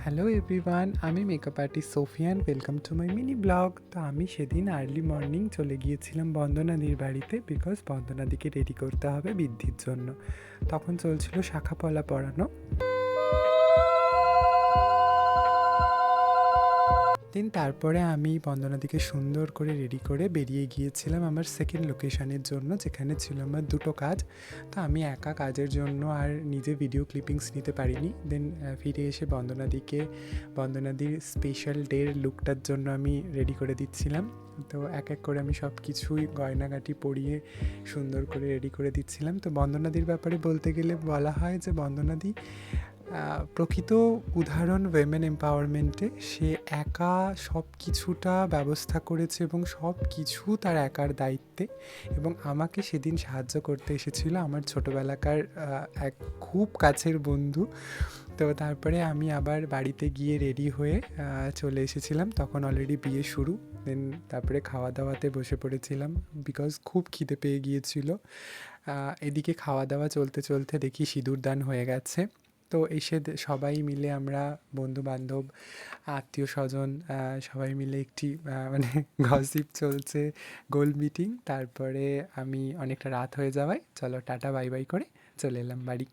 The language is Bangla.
হ্যালো এভরিওয়ান, আমি makeup artist Sofian. Welcome to my mini blog. তো আমি সেদিন আর্লি মর্নিং চলে গিয়েছিলাম বন্দনাদির বাড়িতে, বিকজ বন্দনাদিকে রেডি করতে হবে বৃদ্ধির জন্য। তখন চলছিল শাখাপলা পড়ানো। তারপরে আমি বন্দনাদিকে সুন্দর করে রেডি করে বেরিয়ে গিয়েছিলাম আমার সেকেন্ড লোকেশনের জন্য, যেখানে ছিল আমার দুটো কাজ। তো আমি একা কাজের জন্য আর নিজে ভিডিও ক্লিপিংস নিতে পারিনি। ফিরে এসে বন্দনাদির স্পেশাল ডের লুকটার জন্য আমি রেডি করে দিচ্ছিলাম। তো এক এক করে আমি সব কিছুই গয়নাগাটি পরিয়ে সুন্দর করে রেডি করে দিচ্ছিলাম। তো বন্দনাদির ব্যাপারে বলতে গেলে বলা হয় যে বন্দনাদি প্রকৃত উদাহরণ উইমেন এম্পাওয়ারমেন্টে। সে একা সব কিছুটা ব্যবস্থা করেছে এবং সব কিছু তার একার দায়িত্বে, এবং আমাকে সেদিন সাহায্য করতে এসেছিল আমার ছোটোবেলাকার এক খুব কাছের বন্ধু। তো তারপরে আমি আবার বাড়িতে গিয়ে রেডি হয়ে চলে এসেছিলাম। তখন অলরেডি বিয়ে শুরু। তারপরে খাওয়া দাওয়াতে বসে পড়েছিলাম, বিকজ খুব খিদে পেয়ে গিয়েছিল। এদিকে খাওয়া দাওয়া চলতে চলতে দেখি সিঁদুরদান হয়ে গেছে। তো এসে সবাই মিলে আমরা বন্ধুবান্ধব, আত্মীয় স্বজন সবাই মিলে একটি মানে গসিপ চলছে, গোল মিটিং। তারপরে আমি অনেকটা রাত হয়ে যাওয়ায় চলো টাটা বাই বাই করে চলে এলাম বাড়ি।